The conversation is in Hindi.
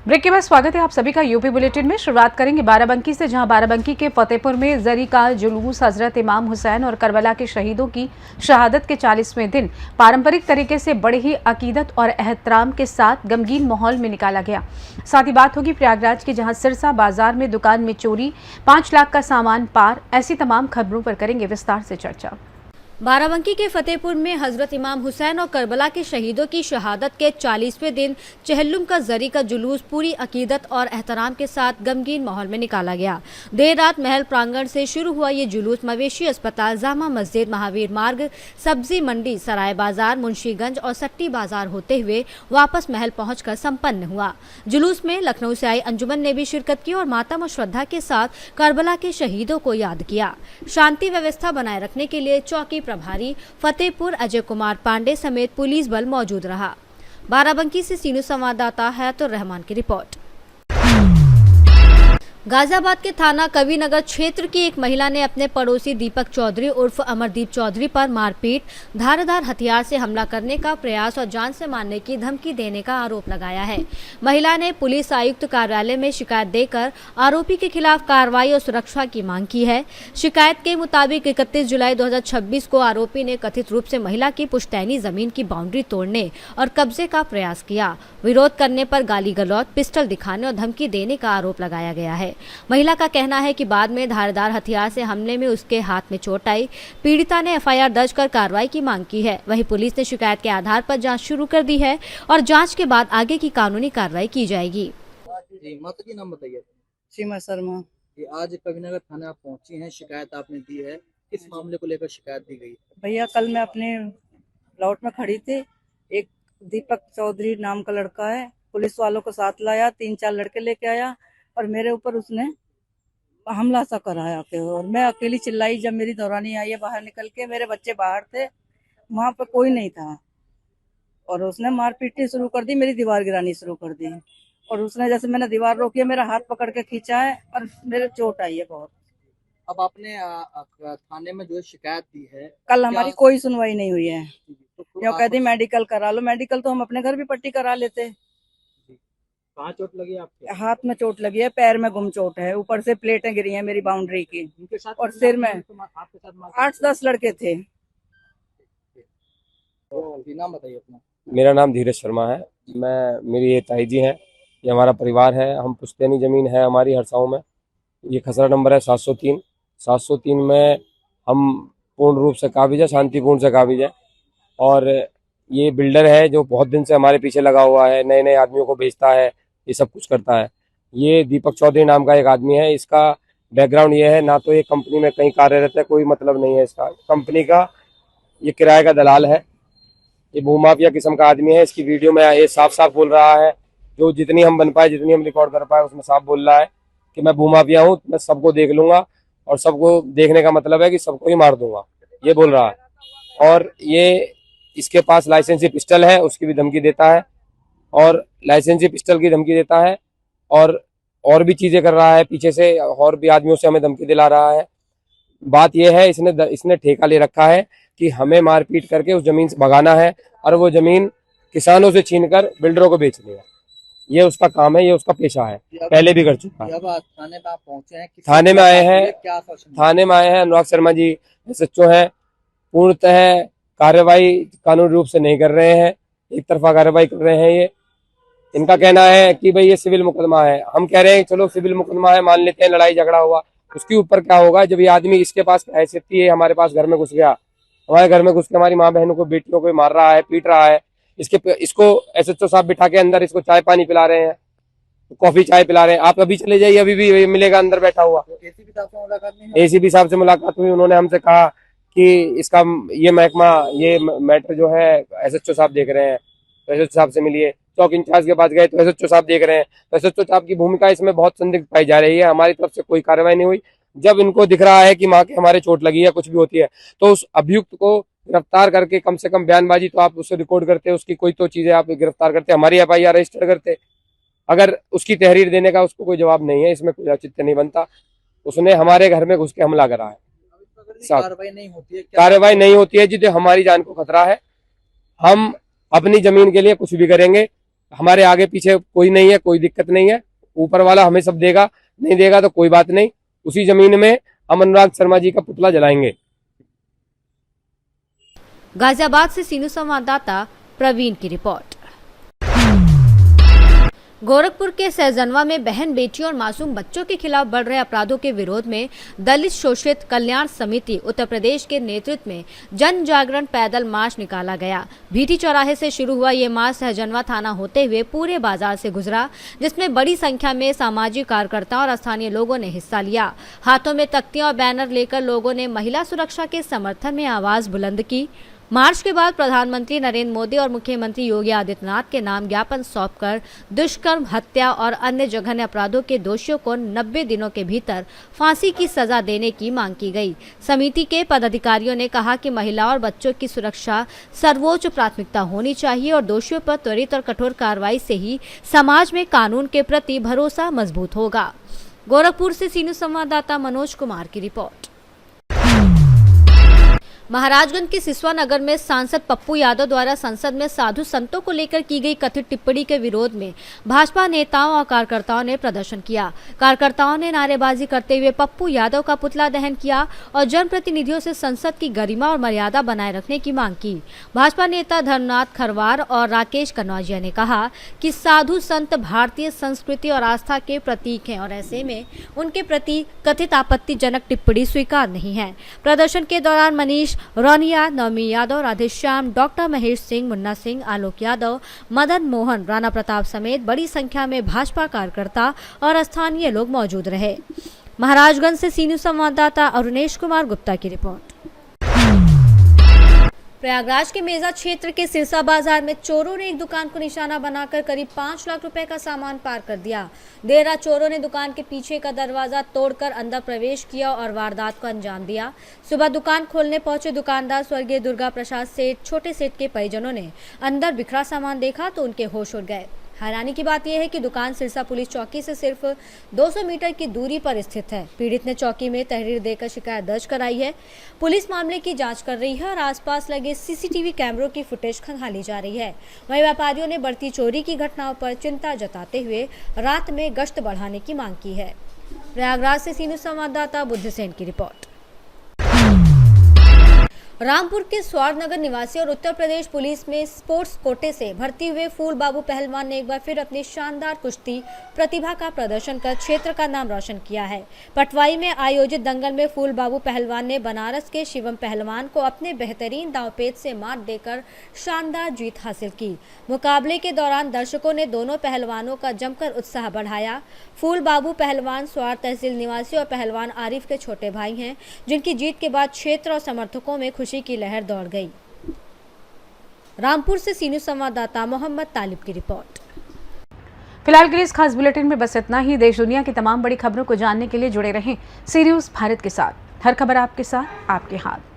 ब्रेक के बाद स्वागत है आप सभी का यूपी बुलेटिन में। शुरुआत करेंगे बाराबंकी से, जहां बाराबंकी के फतेहपुर में जरी का जुलूस हजरत इमाम हुसैन और करबला के शहीदों की शहादत के 40वें दिन पारंपरिक तरीके से बड़े ही अकीदत और एहतराम के साथ गमगीन माहौल में निकाला गया। साथ ही बात होगी प्रयागराज की, जहां सिरसा बाजार में दुकान में चोरी, 5 लाख का सामान पार। ऐसी तमाम खबरों पर करेंगे विस्तार से चर्चा। बाराबंकी के फतेहपुर में हजरत इमाम हुसैन और करबला के शहीदों की शहादत के 40वें दिन चहल्लुम का जरी का जुलूस पूरी अकीदत और एहतराम के साथ गमगीन माहौल में निकाला गया। देर रात महल प्रांगण से शुरू हुआ ये जुलूस मवेशी अस्पताल, जामा मस्जिद, महावीर मार्ग, सब्जी मंडी, सराय बाजार, मुंशीगंज और सट्टी बाजार होते हुए वापस महल पहुंचकर संपन्न हुआ। जुलूस में लखनऊ से आई अंजुमन ने भी शिरकत की और मातम और श्रद्धा के साथ करबला के शहीदों को याद किया। शांति व्यवस्था बनाए रखने के लिए चौकी प्रभारी फतेहपुर अजय कुमार पांडे समेत पुलिस बल मौजूद रहा। बाराबंकी से सीनू संवाददाता हयातुर रहमान की रिपोर्ट। गाजियाबाद के थाना कविनगर क्षेत्र की एक महिला ने अपने पड़ोसी दीपक चौधरी उर्फ अमरदीप चौधरी पर मारपीट, धारदार हथियार से हमला करने का प्रयास और जान से मारने की धमकी देने का आरोप लगाया है। महिला ने पुलिस आयुक्त कार्यालय में शिकायत देकर आरोपी के खिलाफ कार्रवाई और सुरक्षा की मांग की है। शिकायत के मुताबिक 31 जुलाई 2026 को आरोपी ने कथित रूप से महिला की पुश्तैनी जमीन की बाउंड्री तोड़ने और कब्जे का प्रयास किया। विरोध करने पर गाली गलौज, पिस्टल दिखाने और धमकी देने का आरोप लगाया गया है। महिला का कहना है कि बाद में धारदार हथियार से हमले में उसके हाथ में चोट आई। पीड़िता ने एफआईआर दर्ज कर कार्रवाई की मांग की है। वहीं पुलिस ने शिकायत के आधार पर जांच शुरू कर दी है और जांच के बाद आगे की कानूनी कार्रवाई की जाएगी। माता जी नाम बताइए। सीमा शर्मा। आज कविनगर थाने आप पहुंची हैं, शिकायत आपने दी है, किस मामले को लेकर शिकायत दी गई? भैया कल मैं अपने प्लॉट में खड़ी थी, एक दीपक चौधरी नाम का लड़का है, पुलिस वालों को साथ लाया, 3-4 लड़के लेके आया और मेरे ऊपर उसने हमला सा कराया के, और मैं अकेली चिल्लाई। जब मेरी दौरानी आई है बाहर निकल के, मेरे बच्चे बाहर थे, वहां पर कोई नहीं था और उसने मार पीटनी शुरू कर दी, मेरी दीवार गिरानी शुरू कर दी और उसने जैसे मैंने दीवार रोकी है, मेरा हाथ पकड़ के खींचा है और मेरे चोट आई है बहुत। अब आपने थाने में जो शिकायत दी है, कल हमारी कोई सुनवाई नहीं हुई है। तो कह दी मेडिकल करा लो, मेडिकल तो हम अपने घर भी पट्टी करा लेते। कहाँ चोट लगी आपके? हाथ में चोट लगी है, पैर में गुम चोट है, ऊपर से प्लेटें गिरी हैं मेरी बाउंड्री की उनके साथ और सिर में। आपके साथ 8-10 लड़के थे। तो नाम बताइए अपना। मेरा नाम धीरज शर्मा है। मेरी ये ताई जी है, ये हमारा परिवार है। हम पुश्तैनी ज़मीन है हमारी हरसाओं में। ये खसरा नंबर है 703। 703 में हम पूर्ण रूप से काबिज है, शांतिपूर्ण से काबिज है। और ये बिल्डर है जो बहुत दिन से हमारे पीछे लगा हुआ है, नए नए आदमियों को बेचता है, ये सब कुछ करता है। ये दीपक चौधरी नाम का एक आदमी है। इसका बैकग्राउंड ये है, ना तो ये कंपनी में कहीं कार्यरत है, कोई मतलब नहीं है इसका कंपनी का। ये किराए का दलाल है, ये भूमाफिया किस्म का आदमी है। इसकी वीडियो में ये साफ साफ बोल रहा है, जो जितनी हम बन पाए, जितनी हम रिकॉर्ड कर पाए, उसमें साफ बोल रहा है कि मैं भूमाफिया हूँ, मैं सबको देख लूंगा और सबको देखने का मतलब है कि सबको ही मार दूंगा, ये बोल रहा है। और ये इसके पास लाइसेंसी पिस्टल है, उसकी भी धमकी देता है और लाइसेंसी पिस्टल की धमकी देता है और भी चीजें कर रहा है पीछे से, और भी आदमियों से हमें धमकी दिला रहा है। बात यह है, इसने ठेका ले रखा है कि हमें मारपीट करके उस जमीन से भगाना है और वो जमीन किसानों से छीनकर बिल्डरों को बेचनी है। ये उसका काम है, ये उसका पेशा है, पहले भी कर चुका है। थाने में आप पहुंचे हैं? थाने में आए हैं, क्या थाने में आए हैं। अनुराग शर्मा जी एसएचओ हैं, पूर्णतः कार्रवाई कानूनी रूप से नहीं कर रहे हैं, एक तरफा कार्रवाई कर रहे हैं। ये इनका कहना है कि भाई ये सिविल मुकदमा है। हम कह रहे हैं चलो सिविल मुकदमा है, मान लेते हैं, लड़ाई झगड़ा हुआ, उसके ऊपर क्या होगा जब ये आदमी इसके पास हैसियत थी, हमारे पास घर में घुस गया, हमारे घर में घुस के हमारी माँ बहनों को, बेटियों को मार रहा है, पीट रहा है। इसको एसएचओ साहब बिठा के अंदर इसको चाय पानी पिला रहे हैं, कॉफी चाय पिला रहे हैं। आप अभी चले जाइए, अभी भी मिलेगा अंदर बैठा हुआ। एसीपी साहब से मुलाकात हुई, उन्होंने हमसे कहा कि इसका ये महकमा, ये मैटर जो है एसएचओ साहब देख रहे हैं, तो एसएचओ साहब से मिलिए। चौक इंचार्ज के पास गए तो एसएचओ साहब देख रहे हैं, तो एसएचओ साहब की भूमिका इसमें बहुत संदिग्ध पाई जा रही है। हमारी तरफ से कोई कार्रवाई नहीं हुई। जब इनको दिख रहा है कि माँ के हमारे चोट लगी है, कुछ भी होती है, तो उस अभियुक्त को गिरफ्तार करके कम से कम बयानबाजी तो आप उससे रिकॉर्ड करते, उसकी कोई तो चीजें आप गिरफ्तार करते, हमारी एफआईआर रजिस्टर करते। अगर उसकी तहरीर देने का उसको कोई जवाब नहीं है, इसमें कोई औचित्य नहीं बनता। उसने हमारे घर में घुस के हमला करा है। अगर साहब। कार्रवाई नहीं होती है, क्या कार्रवाई नहीं होती है जी, तो हमारी जान को खतरा है। हम अपनी जमीन के लिए कुछ भी करेंगे। हमारे आगे पीछे कोई नहीं है, कोई दिक्कत नहीं है। ऊपर वाला हमें सब देगा, नहीं देगा तो कोई बात नहीं। उसी जमीन में हम अनुराग शर्मा जी का पुतला जलाएंगे। गाजियाबाद से सीनू संवाददाता प्रवीण की रिपोर्ट। गोरखपुर के सहजनवा में बहन बेटियों और मासूम बच्चों के खिलाफ बढ़ रहे अपराधों के विरोध में दलित शोषित कल्याण समिति उत्तर प्रदेश के नेतृत्व में जन जागरण पैदल मार्च निकाला गया। भीटी चौराहे से शुरू हुआ ये मार्च सहजनवा थाना होते हुए पूरे बाजार से गुजरा, जिसमें बड़ी संख्या में सामाजिक कार्यकर्ताओं और स्थानीय लोगों ने हिस्सा लिया। हाथों में तख्तियां और बैनर लेकर लोगों ने महिला सुरक्षा के समर्थन में आवाज बुलंद की। मार्च के बाद प्रधानमंत्री नरेंद्र मोदी और मुख्यमंत्री योगी आदित्यनाथ के नाम ज्ञापन सौंपकर दुष्कर्म, हत्या और अन्य जघन्य अपराधों के दोषियों को 90 दिनों के भीतर फांसी की सजा देने की मांग की गई। समिति के पदाधिकारियों ने कहा कि महिलाओं और बच्चों की सुरक्षा सर्वोच्च प्राथमिकता होनी चाहिए और दोषियों पर त्वरित और कठोर कार्रवाई से ही समाज में कानून के प्रति भरोसा मजबूत होगा। गोरखपुर से सीनू संवाददाता मनोज कुमार की रिपोर्ट। महाराजगंज के सिसवा नगर में सांसद पप्पू यादव द्वारा संसद में साधु संतों को लेकर की गई कथित टिप्पणी के विरोध में भाजपा नेताओं और कार्यकर्ताओं ने प्रदर्शन किया। कार्यकर्ताओं ने नारेबाजी करते हुए पप्पू यादव का पुतला दहन किया और जनप्रतिनिधियों से संसद की गरिमा और मर्यादा बनाए रखने की मांग की। भाजपा नेता धर्मनाथ खरवार और राकेश कनौजिया ने कहा कि साधु संत भारतीय संस्कृति और आस्था के प्रतीक हैं और ऐसे में उनके प्रति कथित आपत्तिजनक टिप्पणी स्वीकार नहीं है। प्रदर्शन के दौरान मनीष रोनिया, नवमी यादव, राधेश्याम, डॉक्टर महेश सिंह, मुन्ना सिंह, आलोक यादव, मदन मोहन, राणा प्रताप समेत बड़ी संख्या में भाजपा कार्यकर्ता और स्थानीय लोग मौजूद रहे। महाराजगंज से सीनू संवाददाता अरुणेश कुमार गुप्ता की रिपोर्ट। प्रयागराज के मेजा क्षेत्र के सिरसा बाजार में चोरों ने एक दुकान को निशाना बनाकर करीब 5 लाख रुपए का सामान पार कर दिया। देर रात चोरों ने दुकान के पीछे का दरवाजा तोड़कर अंदर प्रवेश किया और वारदात को अंजाम दिया। सुबह दुकान खोलने पहुंचे दुकानदार स्वर्गीय दुर्गा प्रसाद सेठ, छोटे सेठ के परिजनों ने अंदर बिखरा सामान देखा तो उनके होश उड़ गए। हैरानी की बात यह है कि दुकान सिरसा पुलिस चौकी से सिर्फ 200 मीटर की दूरी पर स्थित है। पीड़ित ने चौकी में तहरीर देकर शिकायत दर्ज कराई है। पुलिस मामले की जांच कर रही है और आसपास लगे सीसीटीवी कैमरों की फुटेज खंगाली जा रही है। वहीं व्यापारियों ने बढ़ती चोरी की घटनाओं पर चिंता जताते हुए रात में गश्त बढ़ाने की मांग की है। प्रयागराज से सीनू संवाददाता बुद्ध सेन की रिपोर्ट। रामपुर के स्वार्थनगर निवासी और उत्तर प्रदेश पुलिस में स्पोर्ट्स कोटे से भर्ती हुए फूल बाबू पहलवान ने एक बार फिर अपनी शानदार कुश्ती प्रतिभा का प्रदर्शन कर क्षेत्र का नाम रोशन किया है। पटवाई में आयोजित दंगल में फूल बाबू पहलवान ने बनारस के शिवम पहलवान को अपने बेहतरीन दांवपेच से मात देकर शानदार जीत हासिल की। मुकाबले के दौरान दर्शकों ने दोनों पहलवानों का जमकर उत्साह बढ़ाया। फूल बाबू पहलवान स्वार तहसील निवासी और पहलवान आरिफ के छोटे भाई हैं, जिनकी जीत के बाद क्षेत्र और समर्थकों में खुशी की लहर दौड़ गई। रामपुर से सीनू संवाददाता मोहम्मद तालिब की रिपोर्ट। फिलहाल के लिए इस खास बुलेटिन में बस इतना ही। देश दुनिया की तमाम बड़ी खबरों को जानने के लिए जुड़े रहें सी न्यूज़ भारत के साथ। हर खबर आपके साथ, आपके हाथ।